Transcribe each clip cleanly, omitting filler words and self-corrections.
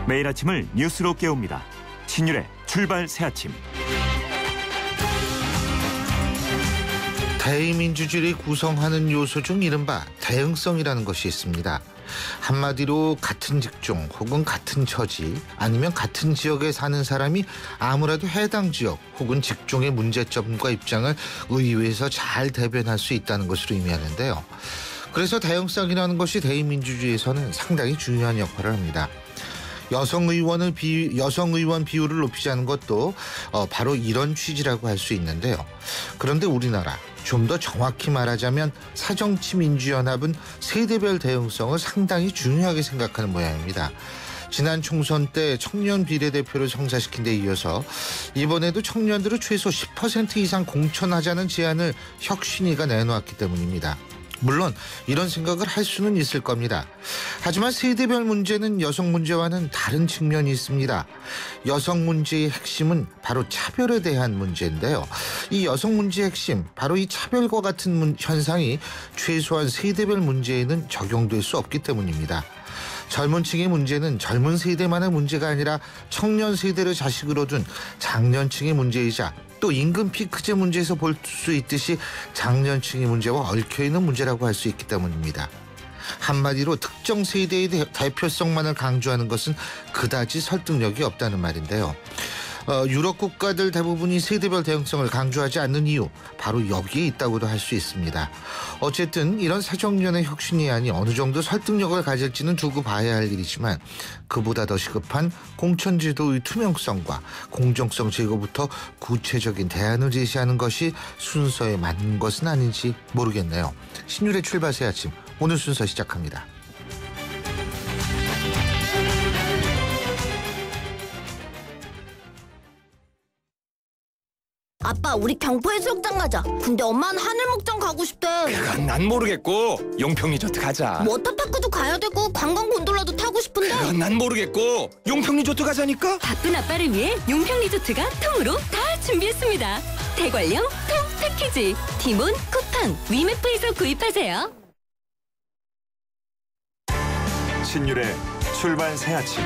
매일 아침을 뉴스로 깨웁니다. 신율의 출발 새아침. 대의민주주의를 구성하는 요소 중 이른바 대응성이라는 것이 있습니다. 한마디로 같은 직종 혹은 같은 처지 아니면 같은 지역에 사는 사람이 아무래도 해당 지역 혹은 직종의 문제점과 입장을 의회에서 잘 대변할 수 있다는 것으로 의미하는데요. 그래서 대응성이라는 것이 대의민주주의에서는 상당히 중요한 역할을 합니다. 여성 의원 비율을 높이자는 것도 바로 이런 취지라고 할 수 있는데요. 그런데 우리나라 좀 더 정확히 말하자면 사정치민주연합은 세대별 대응성을 상당히 중요하게 생각하는 모양입니다. 지난 총선 때 청년 비례대표를 성사시킨 데 이어서 이번에도 청년들을 최소 10% 이상 공천하자는 제안을 혁신위가 내놓았기 때문입니다. 물론 이런 생각을 할 수는 있을 겁니다. 하지만 세대별 문제는 여성 문제와는 다른 측면이 있습니다. 여성 문제의 핵심은 바로 차별에 대한 문제인데요. 이 여성 문제의 핵심, 바로 이 차별과 같은 현상이 최소한 세대별 문제에는 적용될 수 없기 때문입니다. 젊은 층의 문제는 젊은 세대만의 문제가 아니라 청년 세대를 자식으로 둔 장년층의 문제이자 또 임금 피크제 문제에서 볼 수 있듯이 장년층의 문제와 얽혀있는 문제라고 할 수 있기 때문입니다. 한마디로 특정 세대의 대표성만을 강조하는 것은 그다지 설득력이 없다는 말인데요. 유럽 국가들 대부분이 세대별 대응성을 강조하지 않는 이유, 바로 여기에 있다고도 할 수 있습니다. 어쨌든 이런 사정연의 혁신의안이 어느 정도 설득력을 가질지는 두고 봐야 할 일이지만 그보다 더 시급한 공천제도의 투명성과 공정성 제고부터 구체적인 대안을 제시하는 것이 순서에 맞는 것은 아닌지 모르겠네요. 신율의 출발 새 아침, 오늘 순서 시작합니다. 아빠, 우리 경포해수욕장 가자. 근데 엄마는 하늘목장 가고 싶대. 그건 난 모르겠고 용평 리조트 가자. 워터파크도 가야 되고 관광 곤돌라도 타고 싶은데. 그건 난 모르겠고 용평 리조트 가자니까. 바쁜 아빠를 위해 용평 리조트가 통으로 다 준비했습니다. 대관령 통 패키지, 티몬, 쿠팡, 위메프에서 구입하세요. 신율의 출발 새아침.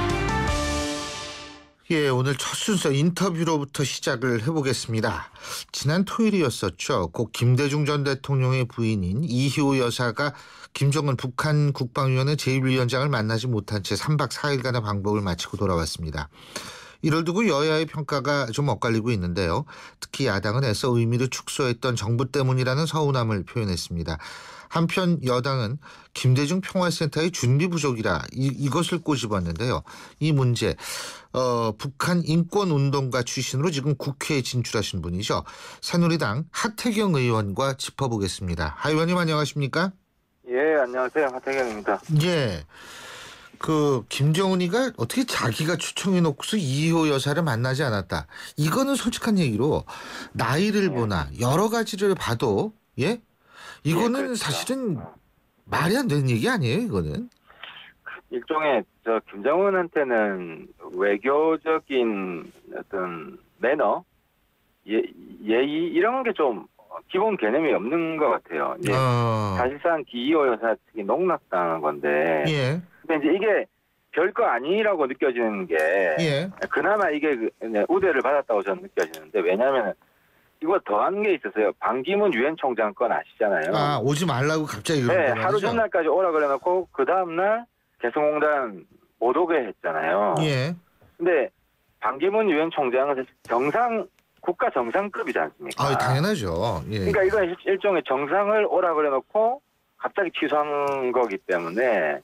예, 오늘 첫 순서 인터뷰로부터 시작을 해보겠습니다. 지난 토요일이었었죠. 고 김대중 전 대통령의 부인인 이희호 여사가 김정은 북한 국방위원회 제1위원장을 만나지 못한 채 3박 4일간의 방법을 마치고 돌아왔습니다. 이를 두고 여야의 평가가 좀 엇갈리고 있는데요. 특히 야당은 애써 의미를 축소했던 정부 때문이라는 서운함을 표현했습니다. 한편 여당은 김대중 평화센터의 준비 부족이라 이것을 꼬집었는데요. 이 문제 북한 인권운동가 출신으로 지금 국회에 진출하신 분이죠. 새누리당 하태경 의원과 짚어보겠습니다. 하 의원님 안녕하십니까? 예, 안녕하세요. 하태경입니다. 예. 김정은이가 어떻게 자기가 추천해놓고서 이희호 여사를 만나지 않았다. 이거는 솔직한 얘기로 나이를 보나 여러 가지를 봐도 예? 이거는 그렇죠. 사실은 말이 안 되는 얘기 아니에요, 이거는? 일종의 김정은한테는 외교적인 어떤 매너, 예의 이런 게 좀 기본 개념이 없는 것 같아요. 이제 사실상 이희호 여사 측이 농락당한 건데. 예. 근데 이제 이게 별거 아니라고 느껴지는 게 예. 그나마 이게 우대를 받았다고 저는 느껴지는데, 왜냐하면 이거 더한 게 있었어요. 반기문 유엔 총장 건 아시잖아요. 아, 오지 말라고 갑자기 네, 그런 하루 전날까지 오라 그래놓고 그 다음날 개성공단 못 오게 했잖아요. 예. 근데 반기문 유엔 총장은 국가 정상급이지 않습니까? 아, 당연하죠. 예. 그러니까 이건 일종의 정상을 오라 그래놓고 갑자기 취소한 거기 때문에,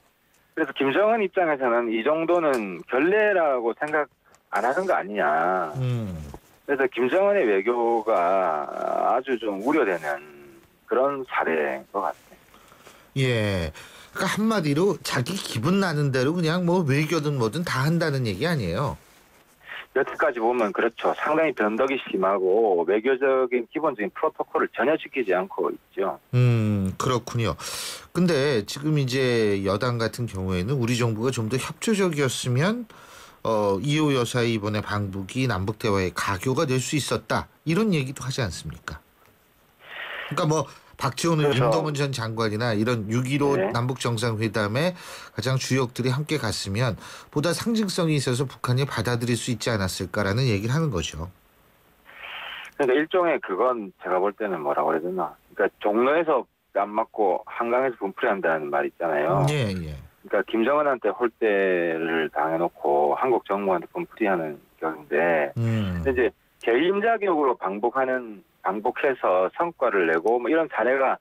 그래서 김정은 입장에서는 이 정도는 결례라고 생각 안 하는 거 아니냐. 그래서 김정은의 외교가 아주 좀 우려되는 그런 사례인 것 같아요. 예. 그러니까 한마디로 자기 기분 나는 대로 그냥 뭐 외교든 뭐든 다 한다는 얘기 아니에요. 여태까지 보면 그렇죠. 상당히 변덕이 심하고 외교적인 기본적인 프로토콜을 전혀 지키지 않고 있죠. 그렇군요. 근데 지금 이제 여당 같은 경우에는 우리 정부가 좀 더 협조적이었으면 이호 여사의 이번에 방북이 남북 대화의 가교가 될 수 있었다. 이런 얘기도 하지 않습니까? 그러니까 뭐 박지원 그렇죠. 윤동원 전 장관이나 이런 6.15 네. 남북 정상회담에 가장 주역들이 함께 갔으면 보다 상징성이 있어서 북한이 받아들일 수 있지 않았을까라는 얘기를 하는 거죠. 그러니까 일종의 그건 제가 볼 때는 뭐라고 그래야 되나. 그러니까 종로에서 안 맞고 한강에서 분풀이 한다는 말 있잖아요. 예, 예. 그러니까 김정은한테 홀대를 당해놓고 한국 정부한테 분풀이하는 격인데 근데 이제 개인 자격으로 반복해서 성과를 내고 뭐 이런 사례가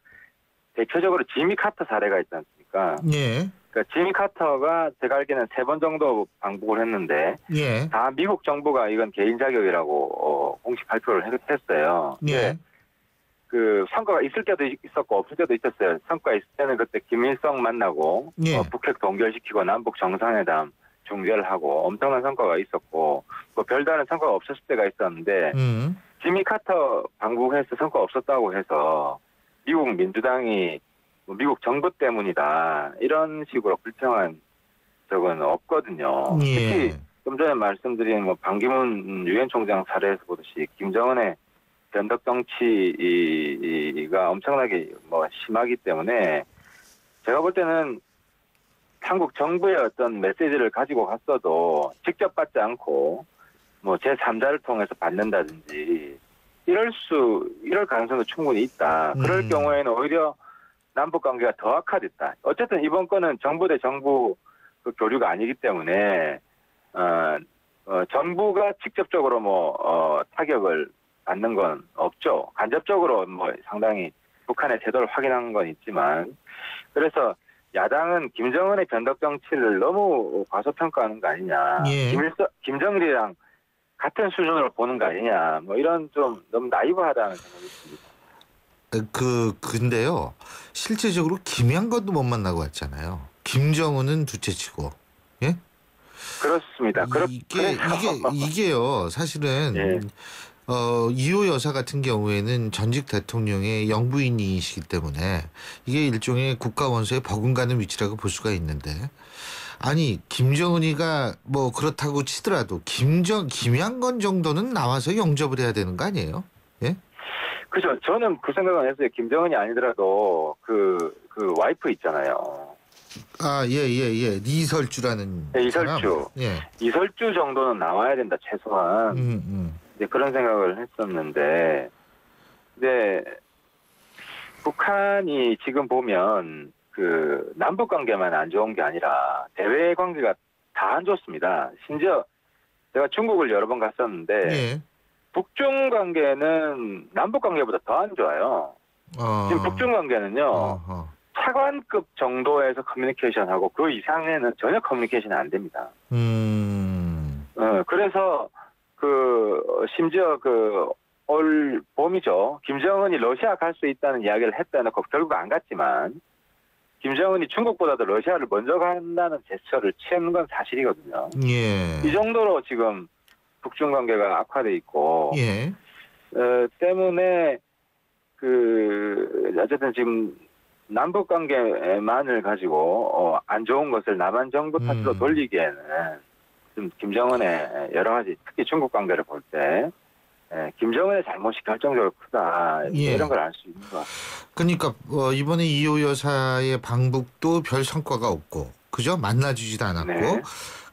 대표적으로 지미 카터 사례가 있지 않습니까? 예. 그러니까 지미 카터가 제가 알기에는 3번 정도 반복을 했는데 예. 다 미국 정부가 이건 개인 자격이라고 공식 발표를 했어요. 예. 그 성과가 있을 때도 있었고 없을 때도 있었어요. 성과 있을 때는 그때 김일성 만나고 예. 북핵 동결시키고 남북 정상회담 중재를 하고 엄청난 성과가 있었고 뭐 별다른 성과가 없었을 때가 있었는데 지미 카터 방북해서 성과 없었다고 해서 미국 민주당이 미국 정부 때문이다 이런 식으로 불평한 적은 없거든요. 예. 특히 좀 전에 말씀드린 뭐 반기문 유엔 총장 사례에서 보듯이 김정은의 변덕 정치가 엄청나게 뭐 심하기 때문에 제가 볼 때는 한국 정부의 어떤 메시지를 가지고 갔어도 직접 받지 않고 뭐 제3자를 통해서 받는다든지 이럴 가능성도 충분히 있다. 그럴 경우에는 오히려 남북 관계가 더 악화됐다. 어쨌든 이번 건은 정부 대 정부 그 교류가 아니기 때문에 정부가 직접적으로 타격을 받는 건 없죠. 간접적으로 뭐 상당히 북한의 태도를 확인한 건 있지만 그래서 야당은 김정은의 변덕 정치를 너무 과소평가하는 거 아니냐. 예. 김정일이랑 같은 수준으로 보는 거 아니냐. 뭐 이런 좀 너무 나이브하다는 생각이 있습니다. 근데요. 실제적으로 김양건도 못 만나고 왔잖아요. 김정은은 둘째치고. 예? 그렇습니다. 이게요. 사실은 예. 이호 여사 같은 경우에는 전직 대통령의 영부인이시기 때문에 이게 일종의 국가 원수의 버금가는 위치라고 볼 수가 있는데 아니 김정은이가 뭐 그렇다고 치더라도 김양건 정도는 나와서 영접을 해야 되는 거 아니에요? 예? 그죠. 저는 그 생각은 했어요. 김정은이 아니더라도 그 와이프 있잖아요. 아, 예. 이설주라는 네, 이설주. 사람? 예. 이설주 정도는 나와야 된다 최소한. 이제 그런 생각을 했었는데, 근데 북한이 지금 보면 그 남북 관계만 안 좋은 게 아니라 대외 관계가 다 안 좋습니다. 심지어 제가 중국을 여러 번 갔었는데 예. 북중 관계는 남북 관계보다 더 안 좋아요. 지금 북중 관계는요 차관급 정도에서 커뮤니케이션하고 그 이상에는 전혀 커뮤니케이션이 안 됩니다. 그래서 심지어 올 봄이죠. 김정은이 러시아 갈 수 있다는 이야기를 했다 놓고 결국 안 갔지만 김정은이 중국보다도 러시아를 먼저 간다는 제스처를 취하는 건 사실이거든요. 예. 이 정도로 지금 북중 관계가 악화돼 있고 예. 때문에 어쨌든 지금 남북 관계만을 가지고 안 좋은 것을 남한 정부 탓으로 돌리기에는 좀 김정은의 여러 가지 특히 중국 관계를 볼 때 김정은의 잘못이 결정적으로 크다 예. 이런 걸 알 수 있는 것 같습니다. 그러니까 이번에 이호 여사의 방북도 별 성과가 없고 그죠? 만나주지도 않았고 네.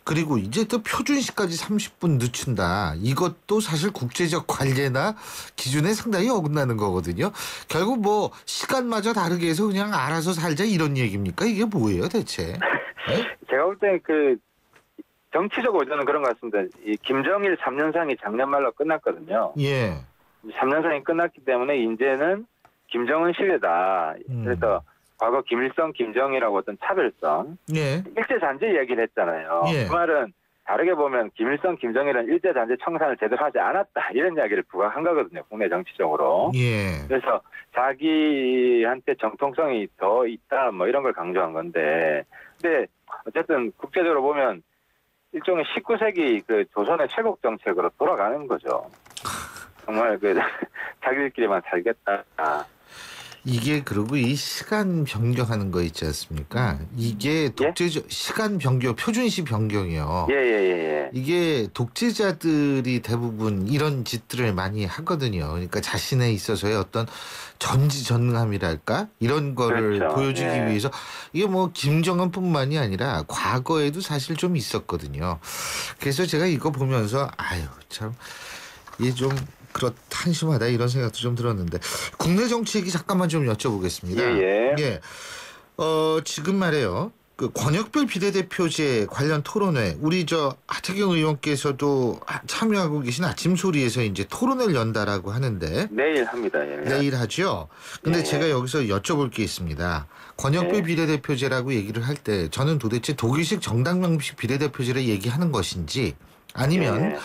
그리고 이제 또 표준시까지 30분 늦춘다. 이것도 사실 국제적 관례나 기준에 상당히 어긋나는 거거든요. 결국 뭐 시간마저 다르게 해서 그냥 알아서 살자 이런 얘기입니까? 이게 뭐예요 대체? 네? 제가 볼 때 정치적으로 저는 그런 것 같습니다. 이 김정일 3년상이 작년 말로 끝났거든요. 예. 3년상이 끝났기 때문에 이제는 김정은 시대다. 그래서 과거 김일성, 김정일하고 어떤 차별성, 예. 일제잔재 이야기를 했잖아요. 예. 그 말은 다르게 보면 김일성, 김정일은 일제잔재 청산을 제대로 하지 않았다. 이런 이야기를 부각한 거거든요. 국내 정치적으로. 예. 그래서 자기한테 정통성이 더 있다. 뭐 이런 걸 강조한 건데. 근데 어쨌든 국제적으로 보면 일종의 19세기 조선의 쇄국 정책으로 돌아가는 거죠. 정말 자기들끼리만 살겠다. 이게 그리고 이 시간 변경하는 거 있지 않습니까? 이게 독재적 시간 변경, 표준시 변경이요. 예. 이게 독재자들이 대부분 이런 짓들을 많이 하거든요. 그러니까 자신에 있어서의 어떤 전지전능함이랄까 이런 거를 그렇죠. 보여주기 예. 위해서 이게 뭐 김정은뿐만이 아니라 과거에도 사실 좀 있었거든요. 그래서 제가 이거 보면서 아유 참 이게 좀 한심하다 이런 생각도 좀 들었는데 국내 정치 얘기 잠깐만 좀 여쭤보겠습니다. 예. 지금 말이에요. 그 권역별 비례대표제 관련 토론회 우리 하태경 의원께서도 참여하고 계신 아침 소리에서 이제 토론회를 연다라고 하는데 내일 합니다. 예. 내일 하죠. 근데 예. 제가 여기서 여쭤볼 게 있습니다. 권역별 예. 비례대표제라고 얘기를 할 때 저는 도대체 독일식 정당 명부식 비례대표제를 얘기하는 것인지 아니면 예.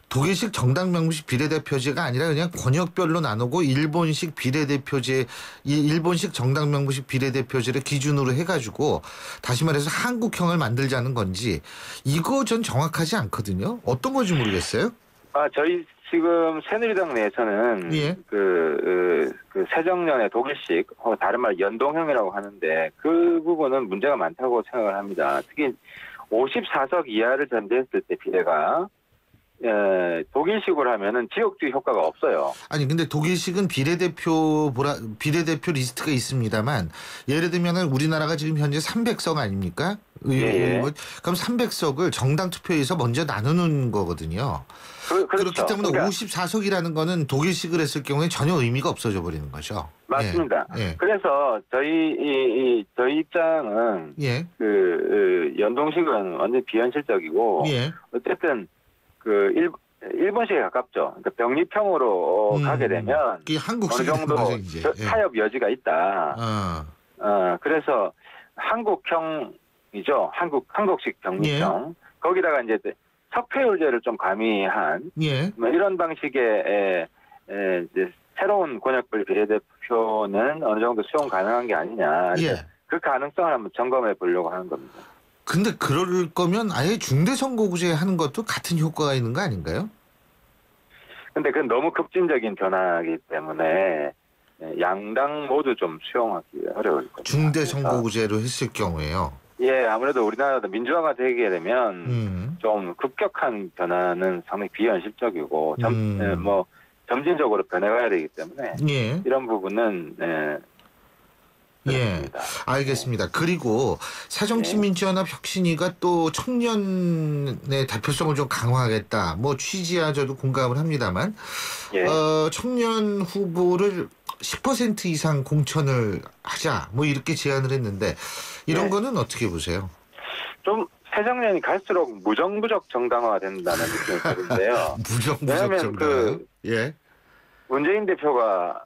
독일식 정당 명부식 비례대표제가 아니라 그냥 권역별로 나누고 일본식 비례대표제, 일본식 정당 명부식 비례대표제를 기준으로 해가지고 다시 말해서 한국형을 만들자는 건지 이거 전 정확하지 않거든요. 어떤 건지 모르겠어요. 저희 지금 새누리당 내에서는 예. 그 새정년의 독일식 다른 말 연동형이라고 하는데 그 부분은 문제가 많다고 생각을 합니다. 특히 54석 이하를 전제했을 때 비례가 독일식으로 하면은 지역주의 효과가 없어요. 아니 근데 독일식은 비례대표 리스트가 있습니다만 예를 들면은 우리나라가 지금 현재 300석 아닙니까? 예. 그럼 300석을 정당 투표에서 먼저 나누는 거거든요. 그렇죠. 그렇기 때문에 그러니까 54석이라는 거는 독일식을 했을 경우에 전혀 의미가 없어져 버리는 거죠. 맞습니다. 예. 그래서 저희 입장은 예. 연동식은 완전 비현실적이고 예. 어쨌든 일본식에 가깝죠. 그러니까 병립형으로 가게 되면 그게 어느 한국식 정도 타협 여지가 있다. 그래서 한국형이죠. 한국식 병립형. 거기다가 이제 석패율제를 좀 가미한 뭐 이런 방식의 이제 새로운 권역별 비례대표는 어느 정도 수용 가능한 게 아니냐. 그 가능성을 한번 점검해 보려고 하는 겁니다. 근데 그럴 거면 아예 중대선거구제 하는 것도 같은 효과가 있는 거 아닌가요? 근데 그건 너무 급진적인 변화이기 때문에 양당 모두 좀 수용하기 어려울 겁니다. 중대선거구제로 했을 경우에요. 예, 아무래도 우리나라도 민주화가 되게 되면 좀 급격한 변화는 상당히 비현실적이고 점진적으로 변해가야 되기 때문에 이런 부분은 예, 알겠습니다. 그리고 새정치민주연합 혁신위가 또 청년의 대표성을 좀 강화하겠다. 뭐 취지야 저도 공감을 합니다만 청년 후보를 10% 이상 공천을 하자 뭐 이렇게 제안을 했는데 이런 거는 어떻게 보세요? 좀 새정년이 갈수록 무정부적 정당화가 된다는 느낌이 드는데요. 무정부적 정당화요? 문재인 대표가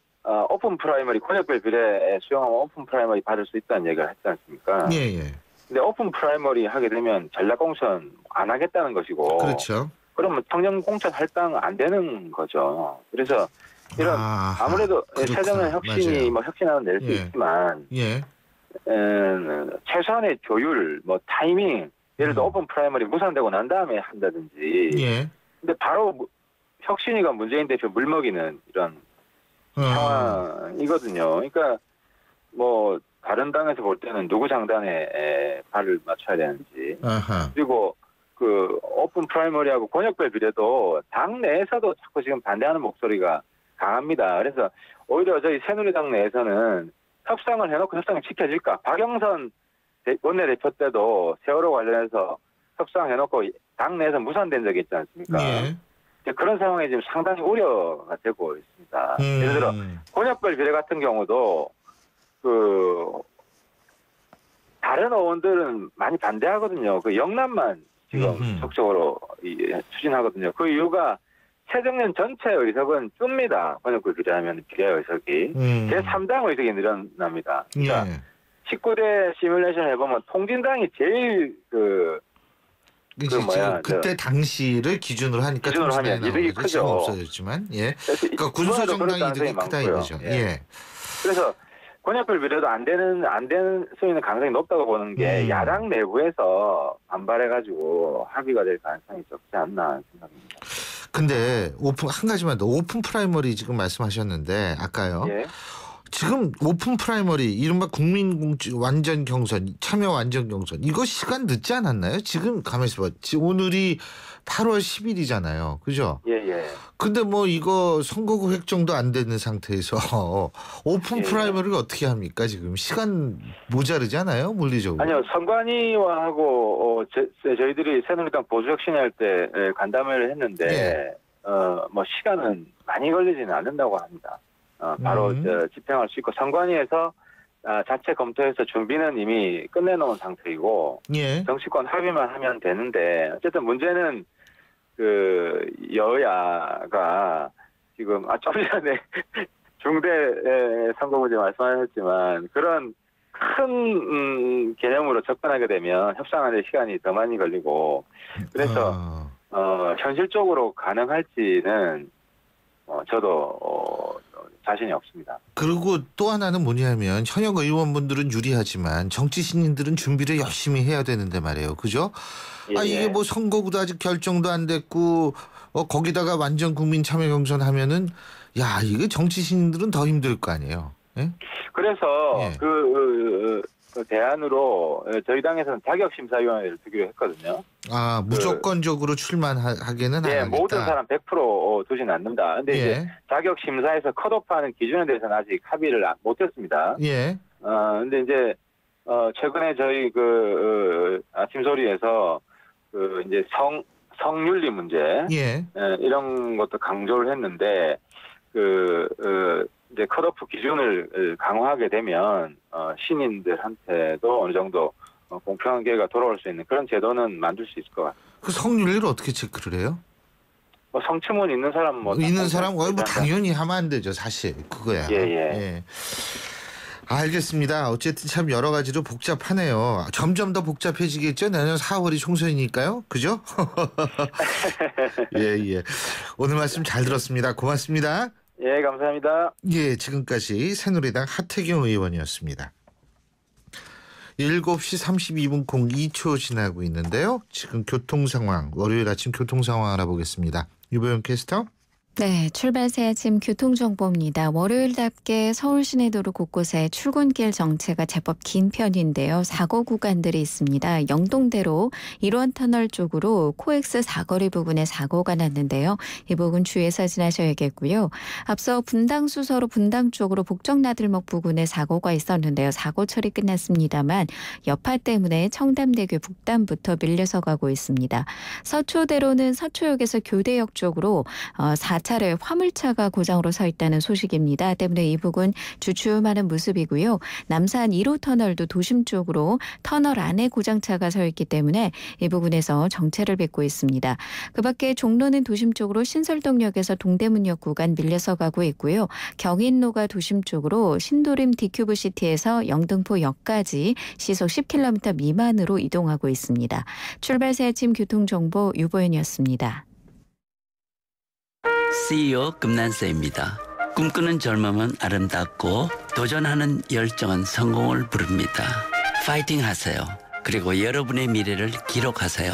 오픈 프라이머리 권역별 비례에 수용하면 오픈 프라이머리 받을 수 있다는 얘기를 했지 않습니까? 근데 오픈 프라이머리 하게 되면 전략 공천 안 하겠다는 것이고, 그렇죠. 그러면 청년 공천 할당 안 되는 거죠. 그래서 이런 아무래도 새정년 혁신이 뭐 혁신안은 낼 수 있지만 최소한의 조율, 뭐 타이밍, 예를 들어 오픈 프라이머리 무산되고 난 다음에 한다든지. 근데 바로 혁신위가 문재인 대표 물먹이는 이런 상황이거든요. 그러니까 뭐 다른 당에서 볼 때는 누구 장단에 발을 맞춰야 되는지 그리고 그 오픈 프라이머리하고 권역별 비례도 당 내에서도 자꾸 지금 반대하는 목소리가 강합니다. 그래서 오히려 저희 새누리당 내에서는 협상을 해놓고 협상이 지켜질까? 박영선 원내대표 때도 세월호 관련해서 협상해놓고 당 내에서 무산된 적이 있지 않습니까? 그런 상황에 지금 상당히 우려가 되고 있습니다. 예를 들어 권역별 비례 같은 경우도 다른 의원들은 많이 반대하거든요. 그 영남만 지금 적극적으로 추진하거든요. 그 이유가 새정년 전체 의석은 줍니다. 권역별 비례하면 비례 의석이 제3당 의석이 늘어납니다. 그러니까 19대 시뮬레이션 해보면 통진당이 제일 그때 당시를 기준으로 하니까 하면 이득이 크죠. 없어졌지만 그러니까 군소 정당이 이득이 크다 이거죠. 그래서 권역별 비례도 안 되는 수위는 가능성이 높다고 보는 게 야당 내부에서 반발해가지고 합의가 될 가능성이 적지 않나 생각합니다. 근데 한 가지만 더 오픈 프라이머리 지금 말씀하셨는데 아까요. 지금 오픈 프라이머리 이른바 완전 경선, 참여 완전 경선 이거 시간 늦지 않았나요? 지금 가만히 있어봐. 오늘이 8월 10일이잖아요. 그죠? 예. 근데 뭐 이거 선거구 획정도 안 되는 상태에서 오픈 예. 프라이머리를 어떻게 합니까? 지금 시간 모자르지 않아요? 물리적으로. 아니요, 선관위와하고 저희들이 새누리당 보수혁신할 때 간담회를 했는데 예. 뭐 시간은 많이 걸리지는 않는다고 합니다. 바로 집행할 수 있고 선관위에서 자체 검토해서 준비는 이미 끝내놓은 상태이고 예. 정치권 합의만 하면 되는데 어쨌든 문제는 그 여야가 지금 좀 전에 중대 선거구제 말씀하셨지만 그런 큰 개념으로 접근하게 되면 협상하는 시간이 더 많이 걸리고 그래서 현실적으로 가능할지는 저도 자신이 없습니다. 그리고 또 하나는 뭐냐면 현역 의원분들은 유리하지만 정치 신인들은 준비를 열심히 해야 되는데 말이에요. 그죠? 예. 이게 뭐 선거구도 아직 결정도 안 됐고 거기다가 완전 국민 참여 경선 하면은 야 이게 정치 신인들은 더 힘들 거 아니에요. 예? 그래서 예. 그 대안으로 저희 당에서는 자격심사위원회를 두기로 했거든요. 무조건적으로 출마하게는 안 예, 하겠다. 모든 사람 100% 두진 않는다. 근데 예. 이제 자격심사에서 컷오프하는 기준에 대해서는 아직 합의를 못했습니다. 예. 근데 이제 최근에 저희 아침 소리에서 이제 성윤리 문제 예. 이런 것도 강조를 했는데 이제 컷오프 기준을 강화하게 되면 신인들한테도 어느 정도 공평한 기회가 돌아올 수 있는 그런 제도는 만들 수 있을 것 같아요. 그 성률을 어떻게 체크를 해요? 성취문 있는 사람 있는 사람 당연히 하면 안 되죠. 사실 그거야. 예. 알겠습니다. 어쨌든 참 여러 가지로 복잡하네요. 점점 더 복잡해지겠죠. 내년 4월이 총선이니까요. 그죠? 예. 오늘 말씀 잘 들었습니다. 고맙습니다. 예, 감사합니다. 예, 지금까지 새누리당 하태경 의원이었습니다. 7시 32분 02초 지나고 있는데요. 지금 교통 상황, 월요일 아침 교통 상황 알아보겠습니다. 유보영 캐스터. 네, 출발 새 아침 교통정보입니다. 월요일답게 서울 시내도로 곳곳에 출근길 정체가 제법 긴 편인데요. 사고 구간들이 있습니다. 영동대로 1원 터널 쪽으로 코엑스 사거리 부근에 사고가 났는데요. 이 부분 주의해서 지나셔야겠고요. 앞서 분당 수서로 분당 쪽으로 복정나들목 부근에 사고가 있었는데요. 사고 처리 끝났습니다만 여파 때문에 청담대교 북단부터 밀려서 가고 있습니다. 서초대로는 서초역에서 교대역 쪽으로 4차례 화물차가 고장으로 서 있다는 소식입니다. 때문에 이 부근 주춤하는 모습이고요. 남산 1호 터널도 도심 쪽으로 터널 안에 고장차가 서 있기 때문에 이 부분에서 정체를 빚고 있습니다. 그 밖에 종로는 도심 쪽으로 신설동역에서 동대문역 구간 밀려서 가고 있고요. 경인로가 도심 쪽으로 신도림 디큐브시티에서 영등포역까지 시속 10km 미만으로 이동하고 있습니다. 출발 새 아침 교통정보 유보연이었습니다. CEO 금난세입니다. 꿈꾸는 젊음은 아름답고 도전하는 열정은 성공을 부릅니다. 파이팅 하세요. 그리고 여러분의 미래를 기록하세요.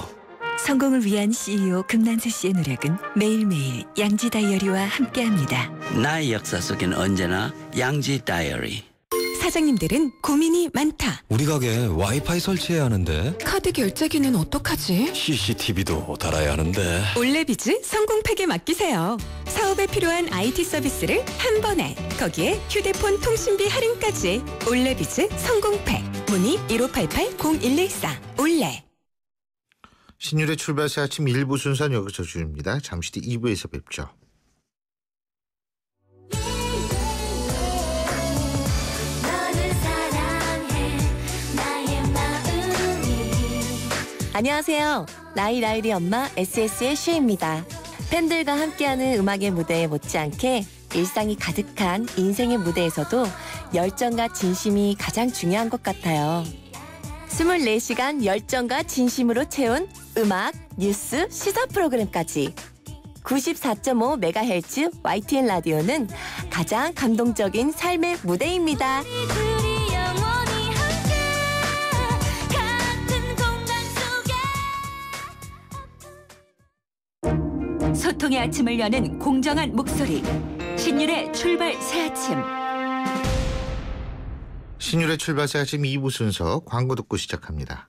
성공을 위한 CEO 금난세 씨의 노력은 매일매일 양지 다이어리와 함께합니다. 나의 역사 속엔 언제나 양지 다이어리. 사장님들은 고민이 많다. 우리 가게 와이파이 설치해야 하는데 카드 결제기는 어떡하지? CCTV도 달아야 하는데 올레비즈 성공팩에 맡기세요. 사업에 필요한 IT 서비스를 한 번에. 거기에 휴대폰 통신비 할인까지. 올레비즈 성공팩. 문의 1588-0114. 올레. 신율의 출발 새 아침 1부 순서는 여기서 줄입니다. 잠시 뒤 2부에서 뵙죠. 안녕하세요. 나이라이리 엄마 SS의 슈입니다. 팬들과 함께하는 음악의 무대에 못지않게 일상이 가득한 인생의 무대에서도 열정과 진심이 가장 중요한 것 같아요. 24시간 열정과 진심으로 채운 음악, 뉴스, 시사 프로그램까지 94.5MHz YTN 라디오는 가장 감동적인 삶의 무대입니다. 소통의 아침을 여는 공정한 목소리. 신율의 출발 새 아침. 신율의 출발새 아침 2부 순서 광고 듣고 시작합니다.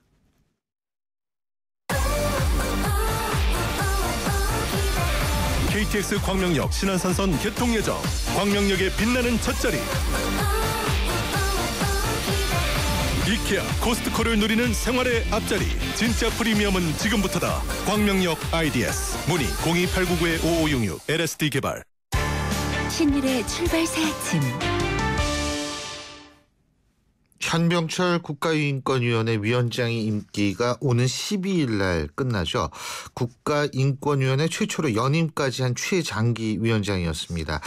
KTX 광명역 신안산선 개통 예정. 광명역의 빛나는 젖자리. 이케아 코스트코를 누리는 생활의 앞자리. 진짜 프리미엄은 지금부터다. 광명역 IDS. 문의 02899-5566 LSD 개발. 신일의 출발새 아침. 현병철 국가인권위원회 위원장의 임기가 오는 12일 날 끝나죠. 국가인권위원회 최초로 연임까지 한 최장기 위원장이었습니다.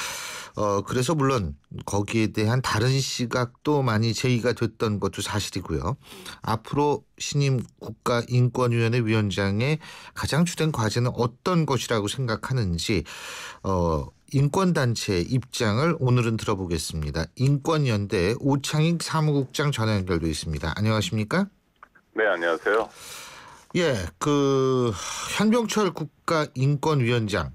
그래서 물론 거기에 대한 다른 시각도 많이 제기가 됐던 것도 사실이고요. 앞으로 신임 국가인권위원회 위원장의 가장 주된 과제는 어떤 것이라고 생각하는지 인권단체의 입장을 오늘은 들어보겠습니다. 인권연대 오창익 사무국장 전화 연결돼 있습니다. 안녕하십니까? 네, 안녕하세요. 예, 현병철 국가인권위원장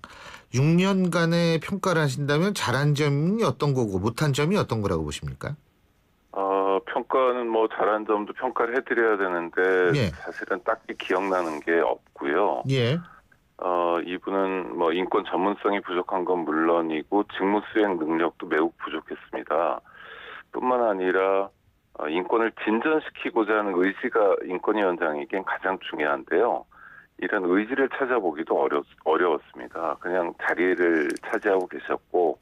6년간의 평가를 하신다면 잘한 점이 어떤 거고 못한 점이 어떤 거라고 보십니까? 평가는 뭐 잘한 점도 평가를 해드려야 되는데 예. 사실은 딱히 기억나는 게 없고요. 예. 이분은 뭐 인권 전문성이 부족한 건 물론이고 직무 수행 능력도 매우 부족했습니다. 뿐만 아니라 인권을 진전시키고자 하는 의지가 인권위원장에겐 가장 중요한데요. 이런 의지를 찾아보기도 어려웠습니다. 그냥 자리를 차지하고 계셨고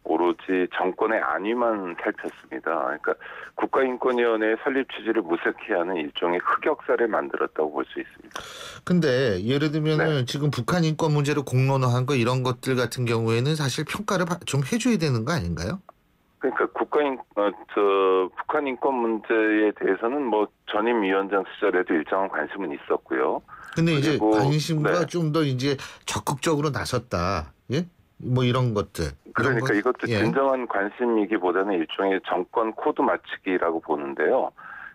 오로지 정권의 안위만 살폈습니다. 그러니까 국가인권위원회의 설립 취지를 무색히 하는 일종의 흑역사를 만들었다고 볼 수 있습니다. 근데 예를 들면은 네. 지금 북한 인권 문제로 공론화한 거 이런 것들 같은 경우에는 사실 평가를 좀 해줘야 되는 거 아닌가요? 그러니까 북한 인권 문제에 대해서는 뭐 전임 위원장 시절에도 일정한 관심은 있었고요. 근데 이제 관심과 네. 좀 더 이제 적극적으로 나섰다. 예? 뭐 이런 것들. 그러니까 이것도 예. 진정한 관심이기보다는 일종의 정권 코드 맞추기라고 보는데요.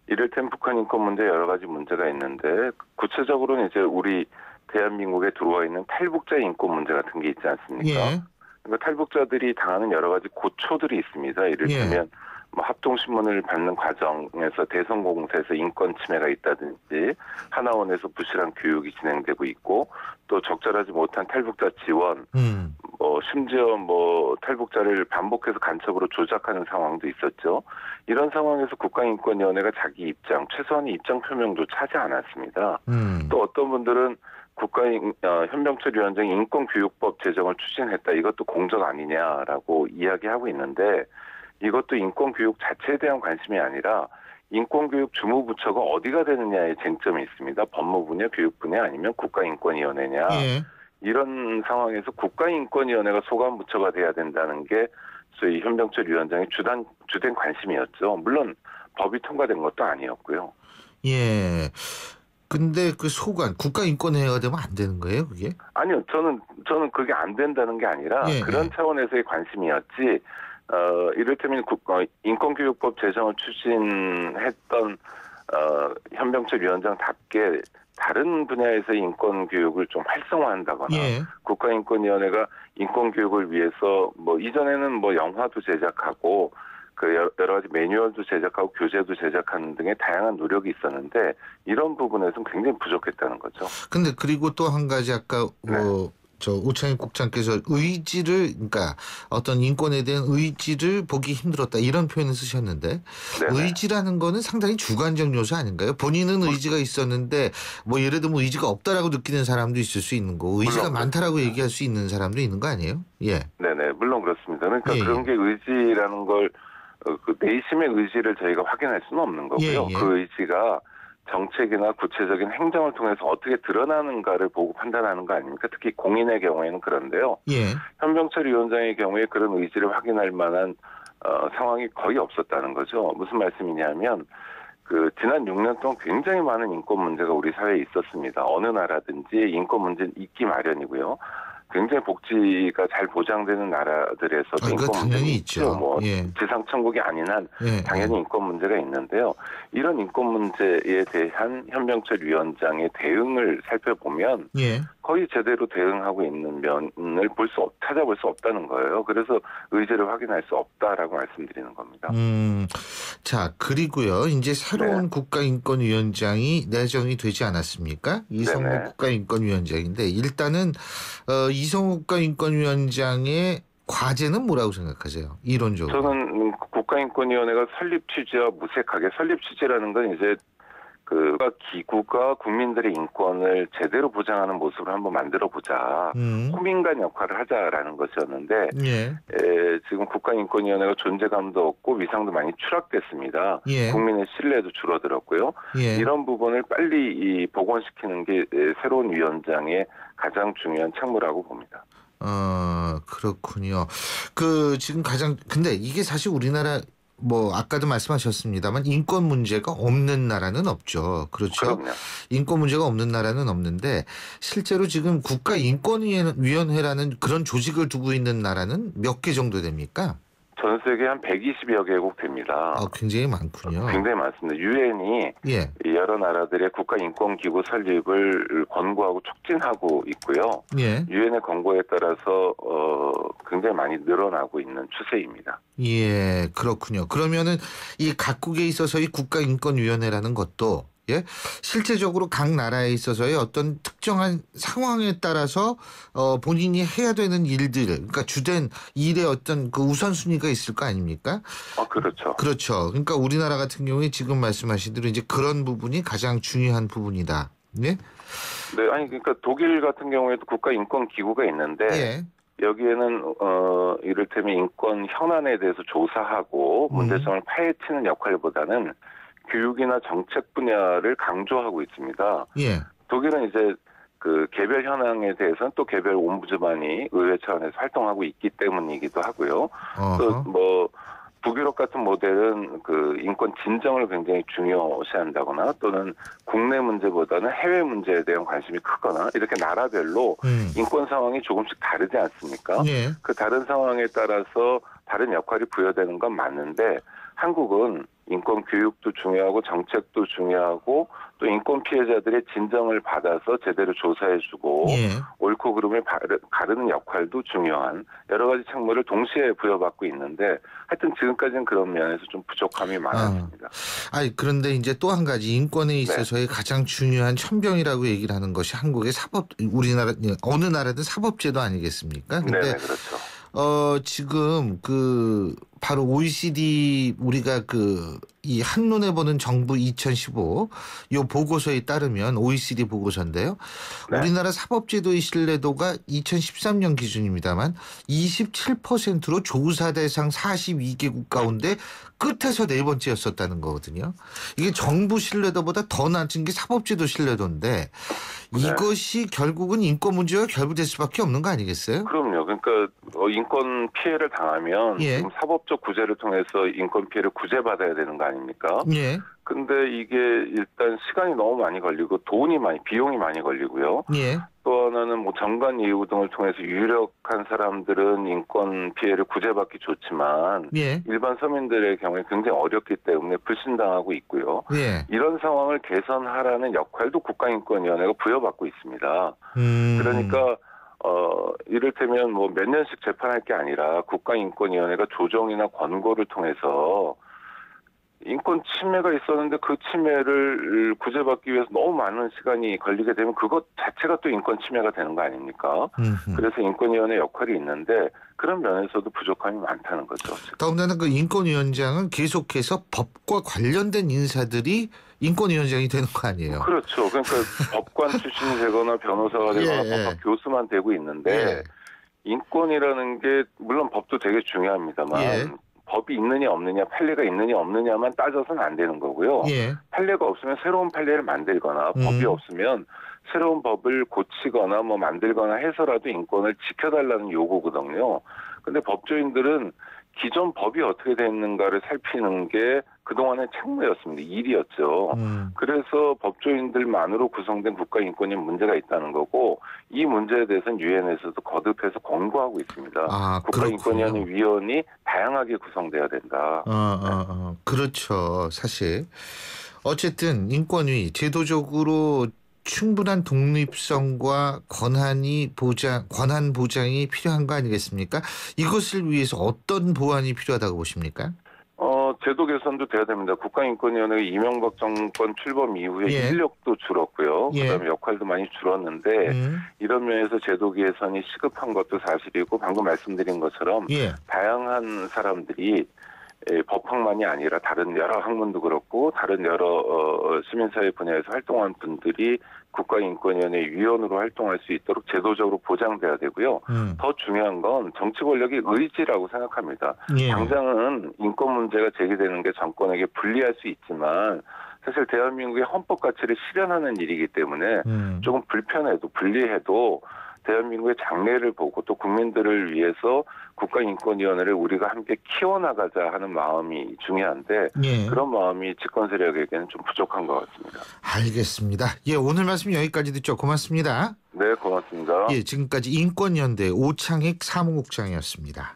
이를테면 북한 인권 문제 여러 가지 문제가 있는데 구체적으로는 이제 우리 대한민국에 들어와 있는 탈북자 인권 문제 같은 게 있지 않습니까? 예. 그러니까 탈북자들이 당하는 여러 가지 고초들이 있습니다. 이를테면 뭐 합동신문을 받는 과정에서 대성공사에서 인권 침해가 있다든지 하나원에서 부실한 교육이 진행되고 있고 또 적절하지 못한 탈북자 지원, 뭐 심지어 뭐 탈북자를 반복해서 간첩으로 조작하는 상황도 있었죠. 이런 상황에서 국가인권위원회가 자기 입장, 최소한의 입장 표명도 차지 않았습니다. 또 어떤 분들은 현병철 위원장이 인권교육법 제정을 추진했다. 이것도 공적 아니냐라고 이야기하고 있는데 이것도 인권교육 자체에 대한 관심이 아니라 인권교육 주무부처가 어디가 되느냐의 쟁점이 있습니다. 법무부냐 교육부냐 아니면 국가인권위원회냐. 예. 이런 상황에서 국가인권위원회가 소관부처가 돼야 된다는 게 소위 현병철 위원장의 주된 관심이었죠. 물론 법이 통과된 것도 아니었고요. 예. 근데 국가인권회가 되면 안 되는 거예요, 그게? 아니요. 저는 그게 안 된다는 게 아니라 그런 차원에서의 관심이었지. 이를테면 인권교육법 제정을 추진했던 현병철 위원장답게 다른 분야에서의 인권교육을 좀 활성화한다거나 국가인권위원회가 인권교육을 위해서 뭐 이전에는 뭐 영화도 제작하고 여러 가지 매뉴얼도 제작하고 교재도 제작하는 등의 다양한 노력이 있었는데 이런 부분에서는 굉장히 부족했다는 거죠. 근데 그리고 또 한 가지 아까 오창익 국장께서 그러니까 어떤 인권에 대한 의지를 보기 힘들었다 이런 표현을 쓰셨는데 의지라는 거는 상당히 주관적 요소 아닌가요? 본인은 의지가 있었는데 뭐 예를 들면 의지가 없다라고 느끼는 사람도 있을 수 있는 거고 의지가 많다라고 얘기할 수 있는 사람도 있는 거 아니에요? 예. 네네, 물론 그렇습니다. 그러니까 그런 게 의지라는 걸 그 내심의 의지를 저희가 확인할 수는 없는 거고요. 그 의지가 정책이나 구체적인 행정을 통해서 어떻게 드러나는가를 보고 판단하는 거 아닙니까? 특히 공인의 경우에는 그런데요. 현병철 위원장의 경우에 그런 의지를 확인할 만한 상황이 거의 없었다는 거죠. 무슨 말씀이냐면 지난 6년 동안 굉장히 많은 인권 문제가 우리 사회에 있었습니다. 어느 나라든지 인권 문제는 있기 마련이고요. 굉장히 복지가 잘 보장되는 나라들에서도 그거 인권 당연히 문제가 있죠. 뭐 예. 지상 천국이 아닌 한 예. 당연히 인권 문제가 있는데요. 이런 인권 문제에 대한 현명철 위원장의 대응을 살펴보면 예. 거의 제대로 대응하고 있는 면을 찾아볼 수 없다는 거예요. 그래서 의지를 확인할 수 없다라고 말씀드리는 겁니다. 자, 그리고요. 이제 새로운 네. 국가인권위원장이 내정이 되지 않았습니까? 이성우 네네. 국가인권위원장인데 일단은 이성우 국가인권위원장의 과제는 뭐라고 생각하세요? 이론적으로. 저는 국가인권위원회가 설립 취지와 무색하게 설립 취지라는 건 이제 그 기구가 국민들의 인권을 제대로 보장하는 모습을 한번 만들어보자. 호민간 역할을 하자라는 것이었는데 예. 지금 국가인권위원회가 존재감도 없고 위상도 많이 추락됐습니다. 예. 국민의 신뢰도 줄어들었고요. 예. 이런 부분을 빨리 복원시키는 게 새로운 위원장의 가장 중요한 책무라고 봅니다. 그렇군요. 지금 근데 이게 사실 우리나라 뭐 아까도 말씀하셨습니다만 인권 문제가 없는 나라는 없죠. 그렇죠. 그럼요. 인권 문제가 없는 나라는 없는데 실제로 지금 국가인권위원회라는 그런 조직을 두고 있는 나라는 몇 개 정도 됩니까? 전 세계 한 120여 개국 됩니다. 굉장히 많군요. 굉장히 많습니다. 유엔이 예. 여러 나라들의 국가인권기구 설립을 권고하고 촉진하고 있고요. 예. 유엔의 권고에 따라서 굉장히 많이 늘어나고 있는 추세입니다. 예, 그렇군요. 그러면은 이 각국에 있어서의 국가인권위원회라는 것도 예, 실제적으로 각 나라에 있어서의 어떤 특정한 상황에 따라서 본인이 해야 되는 일들, 그러니까 주된 일의 어떤 그 우선순위가 있을 거 아닙니까? 그렇죠. 그렇죠. 그러니까 우리나라 같은 경우에 지금 말씀하신 대로 이제 그런 부분이 가장 중요한 부분이다. 예? 네, 아니 그러니까 독일 같은 경우에도 국가인권기구가 있는데. 예. 여기에는 이를테면 인권 현안에 대해서 조사하고 문제점을 파헤치는 역할보다는 교육이나 정책 분야를 강조하고 있습니다. 예. 독일은 이제 그 개별 현황에 대해서는 또 개별 옴부즈만이 의회 차원에서 활동하고 있기 때문이기도 하고요. 또 뭐 북유럽 같은 모델은 그 인권 진정을 굉장히 중요시한다거나 또는 국내 문제보다는 해외 문제에 대한 관심이 크거나 이렇게 나라별로 인권 상황이 조금씩 다르지 않습니까? 예. 그 다른 상황에 따라서 다른 역할이 부여되는 건 맞는데 한국은 인권 교육도 중요하고 정책도 중요하고 또 인권 피해자들의 진정을 받아서 제대로 조사해주고 예. 옳고 그름을 가르는 역할도 중요한 여러 가지 책무를 동시에 부여받고 있는데 하여튼 지금까지는 그런 면에서 좀 부족함이 많았습니다. 그런데 이제 또 한 가지 인권에 있어서의 가장 중요한 천병이라고 얘기를 하는 것이 한국의 우리나라 어느 나라든 사법제도 아니겠습니까? 근데 네, 그렇죠. 지금 바로 OECD 우리가 이 한눈에 보는 정부 2015 요 보고서에 따르면 OECD 보고서인데요. 네. 우리나라 사법제도의 신뢰도가 2013년 기준입니다만 27%로 조사 대상 42개국 가운데 끝에서 네 번째였었다는 거거든요. 이게 정부 신뢰도보다 더 낮은 게 사법제도 신뢰도인데 이것이 결국은 인권 문제와 결부될 수밖에 없는 거 아니겠어요? 그럼요. 그러니까 인권 피해를 당하면 예. 지금 사법적 구제를 통해서 인권 피해를 구제받아야 되는 거 아닙니까? 예. 근데 이게 일단 시간이 너무 많이 걸리고 비용이 많이 걸리고요. 예. 또 하나는 뭐 정관 예우 등을 통해서 유력한 사람들은 인권 피해를 구제받기 좋지만 예. 일반 서민들의 경우에 굉장히 어렵기 때문에 불신당하고 있고요. 예. 이런 상황을 개선하라는 역할도 국가인권위원회가 부여받고 있습니다. 그러니까 이를테면 뭐 몇 년씩 재판할 게 아니라 국가인권위원회가 조정이나 권고를 통해서 인권 침해가 있었는데 그 침해를 구제받기 위해서 너무 많은 시간이 걸리게 되면 그것 자체가 또 인권 침해가 되는 거 아닙니까? 그래서 인권위원회 역할이 있는데 그런 면에서도 부족함이 많다는 거죠. 더군다나 그 인권위원장은 계속해서 법과 관련된 인사들이 인권위원장이 되는 거 아니에요? 그렇죠. 그러니까 법관 출신이 되거나 변호사가 되거나 법학 교수만 되고 있는데 인권이라는 게 물론 법도 되게 중요합니다만 법이 있느냐 없느냐, 판례가 있느냐 없느냐만 따져서는 안 되는 거고요. 판례가 없으면 새로운 판례를 만들거나 법이 없으면 새로운 법을 고치거나 뭐 만들거나 해서라도 인권을 지켜달라는 요구거든요. 근데 법조인들은 기존 법이 어떻게 됐는가를 살피는 게 그동안은 책무였습니다. 일이었죠. 그래서 법조인들만으로 구성된 국가인권위 문제가 있다는 거고 이 문제에 대해서는 유엔에서도 거듭해서 권고하고 있습니다. 국가인권위원회 위원이 다양하게 구성돼야 된다. 그렇죠. 사실 어쨌든 인권위 제도적으로 충분한 독립성과 권한 보장이 필요한 거 아니겠습니까? 이것을 위해서 어떤 보완이 필요하다고 보십니까? 제도 개선도 돼야 됩니다. 국가인권위원회가 이명박 정권 출범 이후에 인력도 줄었고요. 그다음에 역할도 많이 줄었는데 이런 면에서 제도 개선이 시급한 것도 사실이고 방금 말씀드린 것처럼 다양한 사람들이 법학만이 아니라 다른 여러 학문도 그렇고 다른 여러 시민사회 분야에서 활동한 분들이 국가인권위원회 위원으로 활동할 수 있도록 제도적으로 보장돼야 되고요. 더 중요한 건 정치 권력의 의지라고 생각합니다. 당장은 인권 문제가 제기되는 게 정권에게 불리할 수 있지만 사실 대한민국의 헌법 가치를 실현하는 일이기 때문에 조금 불리해도 대한민국의 장래를 보고 또 국민들을 위해서 국가인권위원회를 우리가 함께 키워나가자 하는 마음이 중요한데 그런 마음이 집권 세력에게는 좀 부족한 것 같습니다. 알겠습니다. 오늘 말씀 여기까지 듣죠. 고맙습니다. 네, 고맙습니다. 지금까지 인권연대 오창익 사무국장이었습니다.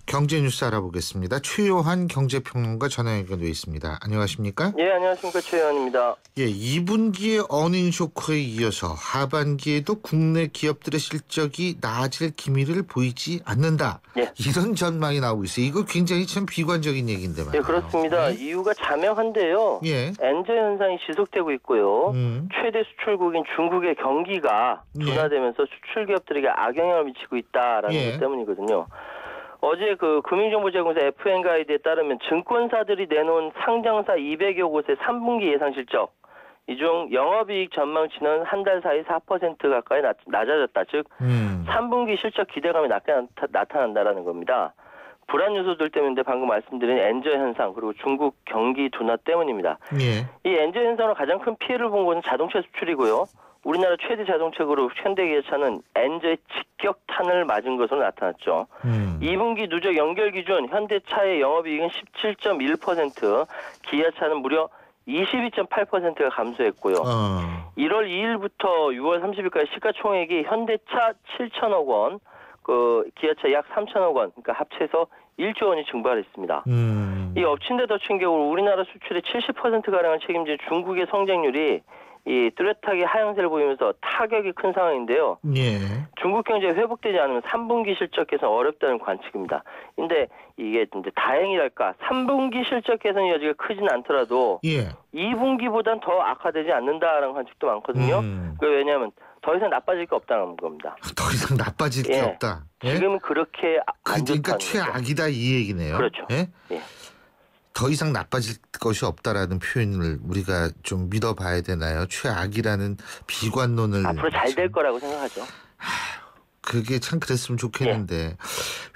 경제뉴스 알아보겠습니다. 최요한 경제평론가 전화 연결돼 있습니다. 안녕하십니까? 예, 안녕하십니까. 최요한입니다. 2분기의 어닝 쇼크에 이어서 하반기에도 국내 기업들의 실적이 나아질 기미를 보이지 않는다. 이런 전망이 나오고 있어요. 이거 굉장히 참 비관적인 얘기인데 말이에요. 그렇습니다. 이유가 자명한데요. 엔저 현상이 지속되고 있고요. 최대 수출국인 중국의 경기가 둔화되면서 수출 기업들에게 악영향을 미치고 있다라는 것 때문이거든요. 어제 그 금융정보제공사 FN가이드에 따르면 증권사들이 내놓은 상장사 200여 곳의 3분기 예상 실적, 이 중 영업이익 전망 지난 한 달 사이 4% 가까이 낮아졌다. 즉 3분기 실적 기대감이 낮게 나타난다라는 겁니다. 불안 요소들 때문인데 방금 말씀드린 엔저 현상 그리고 중국 경기 둔화 때문입니다. 이 엔저 현상으로 가장 큰 피해를 본 것은 자동차 수출이고요. 우리나라 최대 자동차 그룹 현대기아차는 엔저의 직격탄을 맞은 것으로 나타났죠. 2분기 누적 연결 기준 현대차의 영업이익은 17.1%, 기아차는 무려 22.8%가 감소했고요. 1월 2일부터 6월 30일까지 시가총액이 현대차 7천억 원, 기아차 약 3천억 원, 그러니까 합쳐서 1조 원이 증발했습니다. 이 엎친 데 덮친 격으로 우리나라 수출의 70%가량을 책임진 중국의 성장률이 뚜렷하게 하향세를 보이면서 타격이 큰 상황인데요. 중국 경제가 회복되지 않으면 3분기 실적 개선 어렵다는 관측입니다. 근데 이게 이제 다행이랄까 3분기 실적 개선 여지가 크진 않더라도 2분기보단 더 악화되지 않는다라는 관측도 많거든요. 왜냐하면 더 이상 나빠질 게 없다는 겁니다. 더 이상 나빠질 게 없다. 지금은 그렇게 안 좋다는 그러니까 최악이다 이 얘기네요. 그렇죠. 더 이상 나빠질 것이 없다라는 표현을 우리가 좀 믿어봐야 되나요? 최악이라는 비관론을. 앞으로 잘 될 거라고 생각하죠. 그게 참 그랬으면 좋겠는데.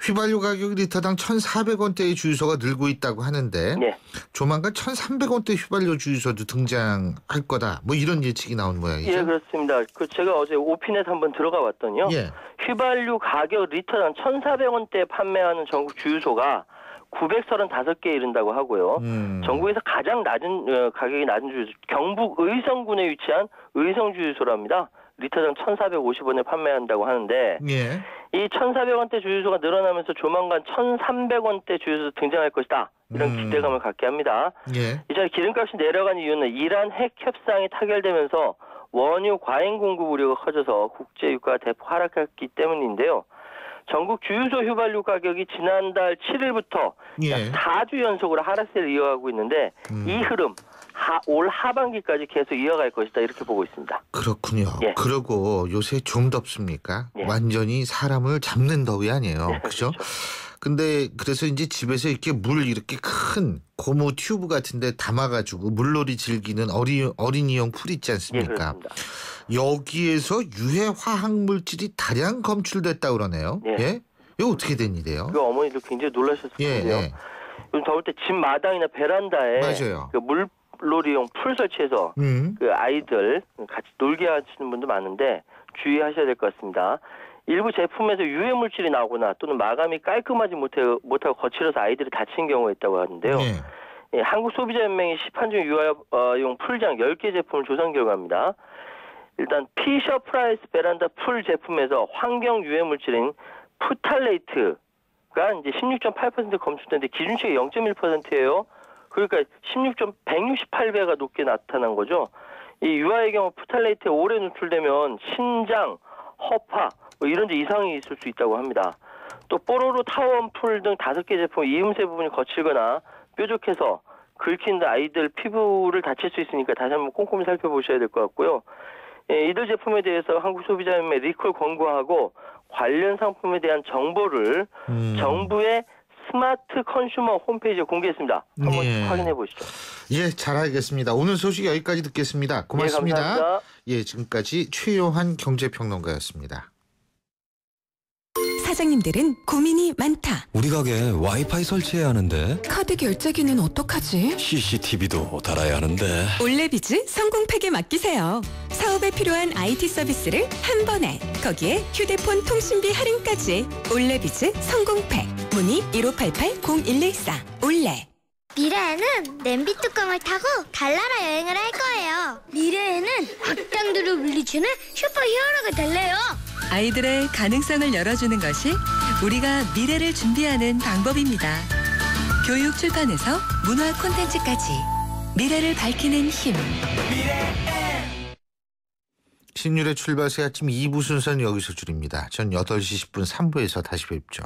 휘발유 가격이 리터당 1,400원대의 주유소가 늘고 있다고 하는데 조만간 1,300원대 휘발유 주유소도 등장할 거다. 뭐 이런 예측이 나온 모양이죠. 그렇습니다. 제가 어제 오피넷 한번 들어가 봤더니요. 휘발유 가격 리터당 1,400원대에 판매하는 전국 주유소가 935개에 이른다고 하고요. 전국에서 가장 낮은 가격이 낮은 주유소, 경북 의성군에 위치한 의성주유소랍니다. 리터당 1,450원에 판매한다고 하는데 이 1,400원대 주유소가 늘어나면서 조만간 1,300원대 주유소 등장할 것이다. 이런 기대감을 갖게 합니다. 이제 기름값이 내려간 이유는 이란 핵 협상이 타결되면서 원유 과잉 공급 우려가 커져서 국제 유가가 대폭 하락했기 때문인데요. 전국 주유소 휘발유 가격이 지난달 7일부터 4주 연속으로 하락세를 이어가고 있는데 이 흐름 올 하반기까지 계속 이어갈 것이다 이렇게 보고 있습니다. 그렇군요. 그리고 요새 좀 덥습니까? 완전히 사람을 잡는 더위 아니에요. 그죠? 근데 그래서 이제 집에서 이렇게 물 이렇게 큰 고무 튜브 같은데 담아가지고 물놀이 즐기는 어린이용 풀 있지 않습니까? 여기에서 유해 화학 물질이 다량 검출됐다 그러네요. 이거 어떻게 된 일이에요? 그 어머니도 굉장히 놀라셨을 텐데요. 요즘 더울 때 집 마당이나 베란다에 물놀이용 풀 설치해서 그 아이들 같이 놀게 하시는 분도 많은데 주의하셔야 될 것 같습니다. 일부 제품에서 유해 물질이 나오거나 또는 마감이 깔끔하지 못하고 거칠어서 아이들이 다친 경우가 있다고 하는데요. 예, 한국소비자연맹이 시판 중 유아용 풀장 10개 제품을 조사 결과입니다. 일단 피셔프라이스 베란다 풀 제품에서 환경 유해 물질인 푸탈레이트가 이제 16.8% 검출됐는데 기준치가 0.1%예요. 그러니까 168배가 높게 나타난 거죠. 이 유아의 경우 푸탈레이트에 오래 노출되면 신장, 허파 이런 데 이상이 있을 수 있다고 합니다. 또 뽀로로 타원 풀 등 5개 제품 이음새 부분이 거칠거나 뾰족해서 긁힌 아이들 피부를 다칠 수 있으니까 다시 한번 꼼꼼히 살펴보셔야 될 것 같고요. 예, 이들 제품에 대해서 한국소비자연맹 리콜 권고하고 관련 상품에 대한 정보를 정부의 스마트 컨슈머 홈페이지에 공개했습니다. 한번 확인해 보시죠. 예, 잘 알겠습니다. 오늘 소식 여기까지 듣겠습니다. 고맙습니다. 예, 감사합니다. 예, 지금까지 최요한 경제평론가였습니다. 사장님들은 고민이 많다. 우리 가게 와이파이 설치해야 하는데 카드 결제기는 어떡하지? CCTV도 달아야 하는데 올레비즈 성공팩에 맡기세요. 사업에 필요한 IT 서비스를 한 번에 거기에 휴대폰 통신비 할인까지. 올레비즈 성공팩 문의 1588-0114 올레. 미래에는 냄비 뚜껑을 타고 달나라 여행을 할 거예요. 미래에는 악당들을 물리치는 슈퍼히어로가 될래요. 아이들의 가능성을 열어주는 것이 우리가 미래를 준비하는 방법입니다. 교육 출판에서 문화 콘텐츠까지 미래를 밝히는 힘. 신율의 출발새 아침 2부 순서는 여기서 줄입니다. 전 8시 10분 3부에서 다시 뵙죠.